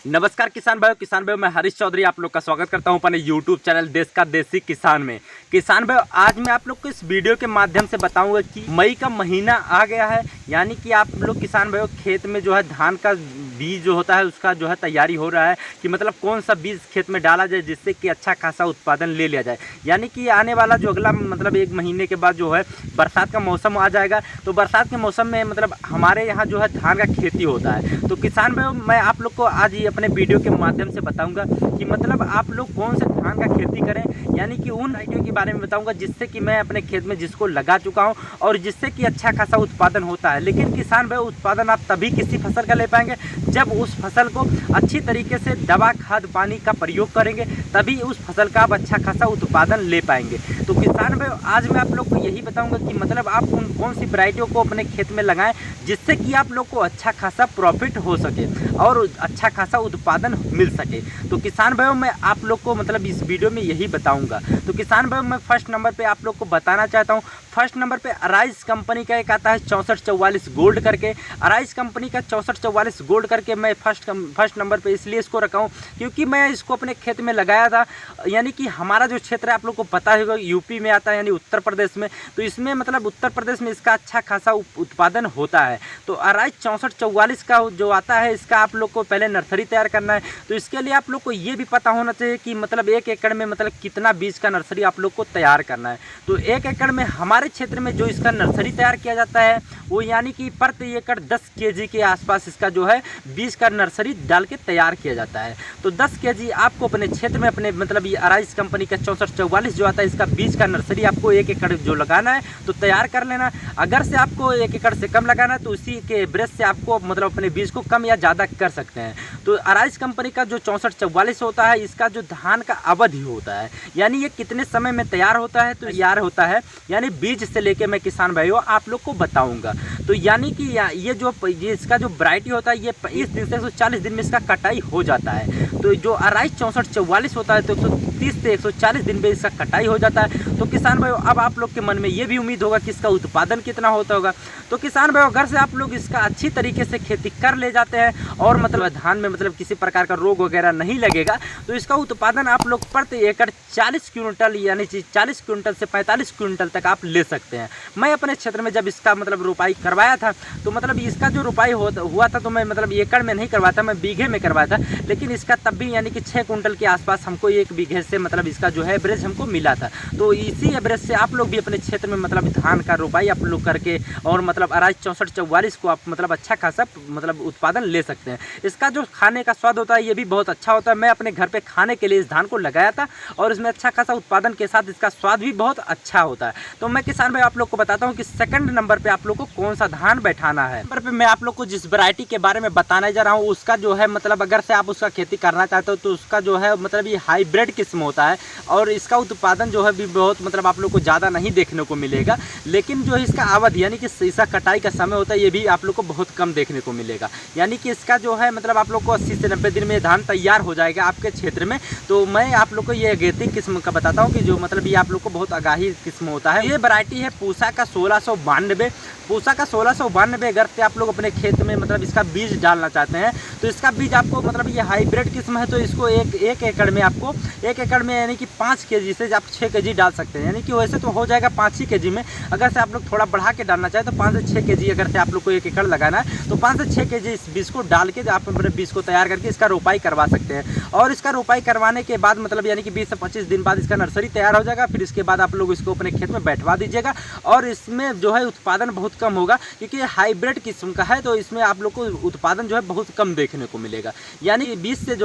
नमस्कार किसान भाइयों, मैं हरीश चौधरी आप लोग का स्वागत करता हूं अपने YouTube चैनल देश का देसी किसान में। किसान भाइयों, आज मैं आप लोग को इस वीडियो के माध्यम से बताऊंगा कि मई का महीना आ गया है, यानी कि आप लोग किसान भाइयों खेत में जो है धान का बीज जो होता है उसका जो है तैयारी हो रहा है कि मतलब कौन सा बीज खेत में डाला जाए जिससे कि अच्छा खासा उत्पादन ले लिया जाए। यानी कि आने वाला जो अगला मतलब एक महीने के बाद जो है बरसात का मौसम आ जाएगा, तो बरसात के मौसम में मतलब हमारे यहाँ जो है धान का खेती होता है। तो किसान भाइयों, मैं आप लोग को आज ये अपने वीडियो के माध्यम से बताऊंगा कि मतलब आप लोग कौन से धान का खेती करें, यानी कि उन वैरायटियों के बारे में बताऊंगा जिससे कि मैं अपने खेत में जिसको लगा चुका हूं और जिससे कि अच्छा खासा उत्पादन होता है। लेकिन किसान भाई, उत्पादन आप तभी किसी फसल का ले पाएंगे जब उस फसल को अच्छी तरीके से दवा खाद पानी का प्रयोग करेंगे, तभी उस फसल का आप अच्छा खासा उत्पादन ले पाएंगे। तो किसान भाई, आज मैं आप लोग को यही बताऊंगा कि मतलब आप उन कौन सी वैरायटियों को अपने खेत में लगाएं जिससे कि आप लोग को अच्छा खासा प्रॉफिट हो सके और अच्छा खासा उत्पादन मिल सके। तो किसान भाइयों, मैं आप लोग को मतलब इस वीडियो में यही बताऊंगा। तो किसान भाइयों, मैं फर्स्ट नंबर पे आप लोग को बताना चाहता हूं। फर्स्ट नंबर पे अराइज कंपनी का एक आता है 6444 गोल्ड करके। अराइज कंपनी का 6444 गोल्ड करके मैं फर्स्ट नंबर पे इसलिए इसको रखा हूँ क्योंकि मैं इसको अपने खेत में लगाया था। यानी कि हमारा जो क्षेत्र है आप लोग को पता होगा यूपी में आता है, यानी उत्तर प्रदेश में। तो इसमें मतलब उत्तर प्रदेश में इसका अच्छा खासा उत्पादन होता है। तो अराइज 6444 का जो आता है, इसका आप लोग को पहले नर्सरी तैयार करना है। तो इसके लिए आप लोग को ये भी पता होना चाहिए कि मतलब 1 एकड़ में मतलब कितना बीज का नर्सरी आप लोग को तैयार करना है। तो 1 एकड़ में हमारे क्षेत्र में जो इसका नर्सरी तैयार किया जाता है वो यानी कि प्रति एकड़ 10 केजी के आसपास इसका जो है बीज का नर्सरी डाल के तैयार किया जाता है। तो 10 केजी आपको अपने क्षेत्र में अपने मतलब ये अराइज कंपनी का 6444 जो आता है, इसका बीज का नर्सरी आपको 1 एकड़ जो लगाना है तो तैयार कर लेना। अगर से आपको 1 एकड़ से कम लगाना है तो उसी के एवरेज से आपको मतलब अपने बीज को कम या ज़्यादा कर सकते हैं। तो अराइज कंपनी का जो 6444 होता है, इसका जो धान का अवधि होता है, यानी ये कितने समय में तैयार होता है, तो तैयार होता है यानी बीज से लेके मैं किसान भाइयों आप लोग को बताऊंगा। तो यानी कि ये इसका जो वैरायटी होता है, ये 30 दिन से 140 दिन में इसका कटाई हो जाता है। तो जो अराइज 6444 होता है तो 130 से 140 दिन में इसका कटाई हो जाता है। तो किसान भाइयों, अब आप लोग के मन में ये भी उम्मीद होगा कि इसका उत्पादन कितना होता होगा। तो किसान भाइयों, अगर से आप लोग इसका अच्छी तरीके से खेती कर ले जाते हैं और मतलब धान में मतलब किसी प्रकार का रोग वगैरह नहीं लगेगा, तो इसका उत्पादन आप लोग प्रति एकड़ 40 क्विंटल यानी 40 क्विंटल से 45 क्विंटल तक आप ले सकते हैं। मैं अपने क्षेत्र में जब इसका मतलब रोपाई करवाया था तो मतलब इसका जो रोपाई हुआ था तो मैं मतलब एकड़ में नहीं करवाया था, मैं बीघे में करवाया था। लेकिन इसका तब भी यानी कि 6 क्विंटल के आसपास हमको 1 बीघे से मतलब इसका जो है एवरेज हमको मिला था। तो इसी एवरेज से आप लोग भी अपने क्षेत्र में मतलब धान का रोपाई आप लोग करके और मतलब अराइज 6444 को आप मतलब अच्छा खासा मतलब उत्पादन ले सकते हैं। इसका जो खाने का स्वाद होता है ये भी बहुत अच्छा होता है। मैं अपने घर पे खाने के लिए इस धान को लगाया था और इसमें अच्छा खासा उत्पादन के साथ इसका स्वाद भी बहुत अच्छा होता है। तो मैं किसान भाई आप लोग को बताता हूँ कि सेकंड नंबर पे आप लोग को कौन सा धान बैठाना है। नंबर पे मैं आप लोग को जिस वैरायटी के बारे में बताने जा रहा हूँ उसका जो है मतलब अगर से आप उसका खेती करना चाहते हो तो उसका जो है मतलब ये हाइब्रिड किस्म होता है और इसका उत्पादन जो है भी बहुत मतलब आप लोग को ज़्यादा नहीं देखने को मिलेगा। लेकिन जो इसका अवधि यानी कि इसका कटाई का समय होता है ये भी आप लोग को बहुत कम देखने को मिलेगा। यानी कि इसका जो है मतलब आप लोग को 80 से 90 दिन में धान तैयार हो जाएगा आपके क्षेत्र में। तो मैं आप लोग को ये अगेती किस्म का बताता हूँ कि जो मतलब ये आप लोग को बहुत आगाही किस्म होता है। ये वैरायटी है पूसा का 1692। पूसा का 1692 अगर से आप लोग अपने खेत में मतलब इसका बीज डालना चाहते हैं तो इसका बीज आपको मतलब ये हाइब्रिड किस्म है तो इसको एक एकड़ में आपको 1 एकड़ में यानी कि 5 केजी से आप 6 केजी डाल सकते हैं। यानी कि वैसे तो हो जाएगा 5 ही केजी में, अगर से आप लोग थोड़ा बढ़ा के डालना चाहें तो 5 से 6 केजी अगर से आप लोग को 1 एकड़ लगाना है तो 5 से 6 केजी इस बीज को डाल के आप अपने बीज को तैयार करके इसका रोपाई करवा सकते हैं। और इसका रोपाई करवाने के बाद मतलब यानी कि 20 से 25 दिन बाद इसका नर्सरी तैयार हो जाएगा। फिर इसके बाद आप लोग इसको अपने खेत में बैठवा दीजिएगा और इसमें जो है उत्पादन बहुत कम होगा क्योंकि ये हाइब्रिड किस्म का है। तो इसमें आप लोग को उत्पादन जो है बहुत कम देखने को मिलेगा। यानी 20 से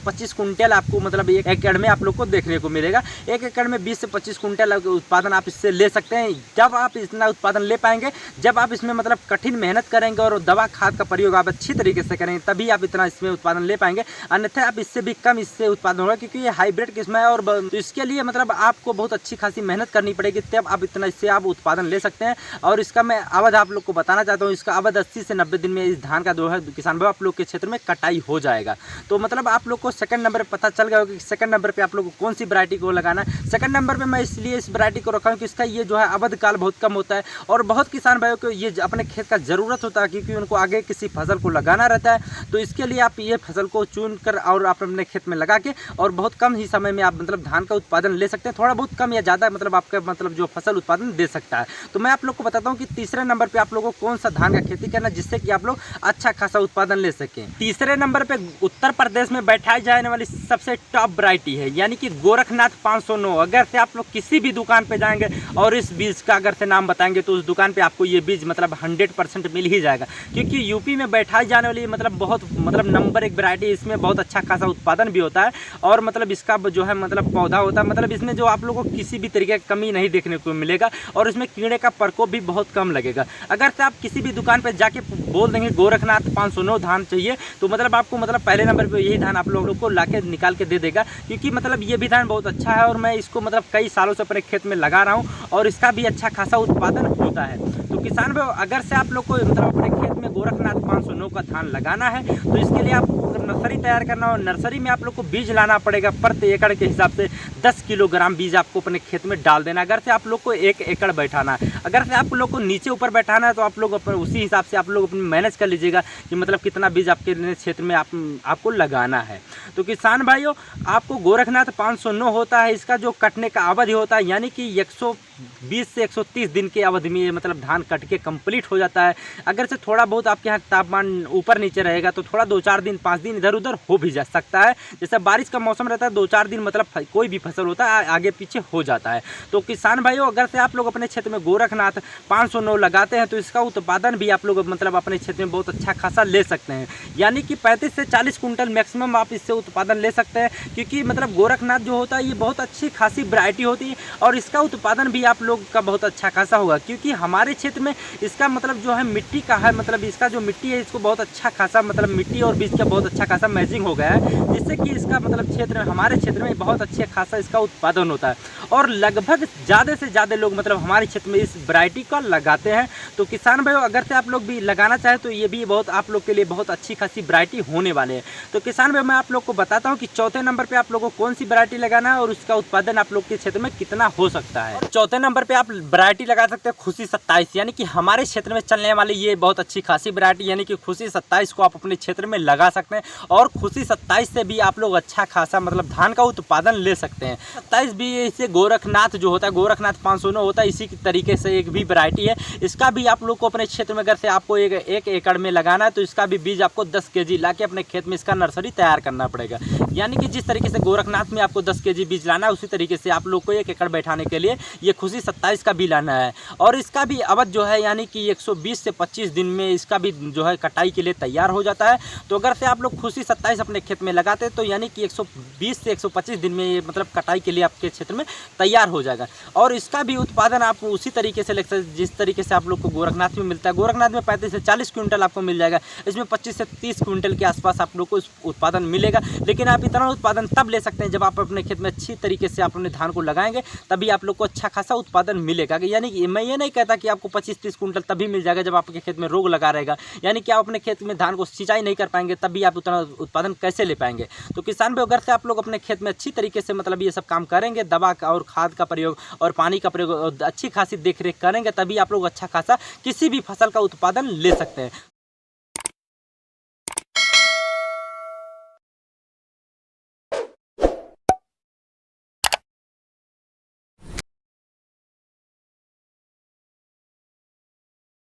25 कुंटल आपको मतलब 1 एकड़ में आप लोग को देखने को मिलेगा। 1 एकड़ में 20 से 25 कुंटल उत्पादन आप इससे ले सकते हैं। जब आप इतना उत्पादन ले पाएंगे जब आप इसमें मतलब कठिन मेहनत करेंगे और दवा खाद का प्रयोग आप अच्छी तरीके से करेंगे तभी आप इतना इसमें उत्पादन ले पाएंगे। अन्यथा आप इससे भी कम इससे उत्पादन होगा क्योंकि ये हाइब्रिड किस्म है और तो इसके लिए मतलब आपको बहुत अच्छी खासी मेहनत करनी पड़ेगी तब आप इतना इससे आप उत्पादन ले सकते हैं। और इसका मैं अवध आप लोग को बताना चाहता हूँ। इसका अवध 80 से 90 दिन में इस धान का जो है किसान भाई आप लोग के क्षेत्र में कटाई हो जाएगा। तो मतलब आप लोग को सेकंड नंबर पर पता चल गया होगा कि सेकंड नंबर पे आप लोग को कौन सी वैरायटी को लगाना है। सेकंड नंबर पे मैं इसलिए इस वैरायटी को रखा हूँ कि इसका ये जो है अवध काल बहुत कम होता है और बहुत किसान भाइयों को ये अपने खेत का ज़रूरत होता है क्योंकि उनको आगे किसी फसल को लगाना रहता है। तो इसके लिए आप ये फसल को चुन कर और आप अपने खेत में लगा के और बहुत कम ही समय में आप मतलब धान का उत्पादन ले सकते हैं। थोड़ा बहुत कम या ज़्यादा मतलब आपका मतलब जो फसल उत्पादन दे सकता है। तो मैं आप लोग को बताता हूँ कि तीसरे नंबर पर आप लोगों को कौन सा धान का खेती करना है जिससे कि आप लोग अच्छा खासा उत्पादन ले सकें। तीसरे नंबर पर उत्तर प्रदेश में बैठाई जाने वाली सबसे टॉप वैरायटी है यानी कि गोरखनाथ 509। अगर से आप लोग किसी भी दुकान पे जाएंगे और इस बीज का अगर से नाम बताएंगे तो उस दुकान पे आपको ये बीज मतलब 100% मिल ही जाएगा क्योंकि यूपी में बैठाई जाने वाली मतलब बहुत मतलब नंबर 1 वैरायटी। इसमें बहुत अच्छा खासा उत्पादन भी होता है और मतलब इसका जो है मतलब पौधा होता है मतलब इसमें जो आप लोगों को किसी भी तरीके की कमी नहीं देखने को मिलेगा और इसमें कीड़े का प्रकोप भी बहुत कम लगेगा। अगर से आप किसी भी दुकान पर जाके बोल देंगे गोरखनाथ 509 धान चाहिए तो मतलब आपको मतलब पहले नंबर पर यही धान आप लोगों को ला के निकाल के दे देगा क्योंकि मतलब ये भी धान बहुत अच्छा है और मैं इसको मतलब कई सालों से अपने खेत में लगा रहा हूँ और इसका भी अच्छा खासा उत्पादन होता है। तो किसान भाई अगर से आप लोग को मतलब अपने खेत में गोरखनाथ 509 का धान लगाना है तो इसके लिए आपको नर्सरी तैयार करना और नर्सरी में आप लोग को बीज लाना पड़ेगा। प्रति एकड़ के हिसाब से 10 किलोग्राम बीज आपको अपने खेत में डाल देना। अगर से आप लोग को 1 एकड़ बैठाना है, अगर से आप लोग को नीचे ऊपर बैठाना है तो आप लोग अपने उसी हिसाब से आप लोग अपनी मैनेज कर लीजिएगा कि मतलब कितना बीज आपके क्षेत्र में आपको लगाना है। तो किसान भाइयों आपको गोरखनाथ 509 होता है, इसका जो कटने का अवधि होता है यानी कि 120 से 130 दिन के अवधि में मतलब धान कट के कंप्लीट हो जाता है। अगर से थोड़ा बहुत आपके यहाँ तापमान ऊपर नीचे रहेगा तो थोड़ा 2-4 दिन 5 दिन इधर उधर हो भी जा सकता है। जैसे बारिश का मौसम रहता है 2-4 दिन मतलब कोई भी फसल होता है आगे पीछे हो जाता है। तो किसान भाइयों अगर से आप लोग अपने क्षेत्र में गोरखनाथ 509 लगाते हैं तो इसका उत्पादन भी आप लोग मतलब अपने क्षेत्र में बहुत अच्छा खासा ले सकते हैं यानी कि 35 से 40 कुंटल मैक्सिमम आप इससे उत्पादन ले सकते हैं क्योंकि मतलब गोरखनाथ जो होता है ये बहुत अच्छी खासी वैरायटी होती है और इसका उत्पादन भी आप लोग का बहुत अच्छा खासा होगा क्योंकि हमारे क्षेत्र में इसका मतलब जो है मिट्टी का है मतलब इसका जो मिट्टी है इसको बहुत अच्छा खासा मतलब मिट्टी और बीज का बहुत अच्छा खासा मैचिंग हो गया है जिससे कि इसका मतलब क्षेत्र में हमारे क्षेत्र में बहुत अच्छे खासा इसका उत्पादन होता है और लगभग ज़्यादा से ज़्यादा लोग मतलब हमारे क्षेत्र में इस वैरायटी का लगाते हैं। तो किसान भाइयों अगर से आप लोग भी लगाना चाहें तो ये भी बहुत आप लोग के लिए बहुत अच्छी खासी वैरायटी होने वाले हैं। तो किसान भाई मैं आप लोग को बताता हूँ कि चौथे नंबर पे आप लोगों को कौन सी वैरायटी लगाना है और उसका उत्पादन आप लोग के क्षेत्र में कितना हो सकता है। चौथे नंबर पे आप वैरायटी लगा सकते हैं खुशी 27 यानी कि हमारे क्षेत्र में चलने वाली ये बहुत अच्छी खासी वैरायटी यानी कि खुशी 27 को आप अपने क्षेत्र में लगा सकते हैं और खुशी 27 से भी आप लोग अच्छा खासा मतलब धान का उत्पादन ले सकते हैं। 27 भी इसे गोरखनाथ जो होता है गोरखनाथ 509 होता है इसी तरीके से एक भी वैरायटी है। इसका भी आप लोग को अपने क्षेत्र में अगर से आपको एक एकड़ में लगाना है तो इसका भी बीज आपको 10 kg ला के अपने खेत में इसका नर्सरी तैयार करना पड़ेगा यानी कि जिस तरीके से गोरखनाथ में आपको 10 kg बीज लाना है उसी तरीके से आप लोग को 1 एकड़ बैठाने के लिए ये खुशी 27 का भी लाना है और इसका भी अवध जो है यानी कि 120 से 25 दिन में इसका भी जो है कटाई के लिए तैयार हो जाता है। तो अगर से आप लोग खुशी 27 अपने खेत में लगाते हैं तो यानी कि 120 से 125 दिन में ये मतलब कटाई के लिए आपके क्षेत्र में तैयार हो जाएगा और इसका भी उत्पादन आप उसी तरीके से ले सकते हैं जिस तरीके से आप लोग को गोरखनाथ में मिलता है। गोरखनाथ में 35 से 40 क्विंटल आपको मिल जाएगा, इसमें 25 से 30 क्विंटल के आसपास आप लोग को उत्पादन मिलेगा। लेकिन आप इतना उत्पादन तब ले सकते हैं जब आप अपने खेत में अच्छी तरीके से आप अपने धान को लगाएंगे तभी आप लोग को अच्छा खासा उत्पादन मिलेगा। यानी कि मैं ये नहीं कहता कि आपको 25-30 क्विंटल तभी मिल जाएगा जब आपके खेत में रोग लगा रहेगा यानी कि आप अपने खेत में धान को सिंचाई नहीं कर पाएंगे तभी आप उतना उत्पादन कैसे ले पाएंगे। तो किसान भाई अगर से आप लोग अपने खेत में अच्छी तरीके से मतलब ये सब काम करेंगे दवा का और खाद का प्रयोग और पानी का प्रयोग और अच्छी खासी देखरेख करेंगे तभी आप लोग अच्छा खासा किसी भी फसल का उत्पादन ले सकते हैं।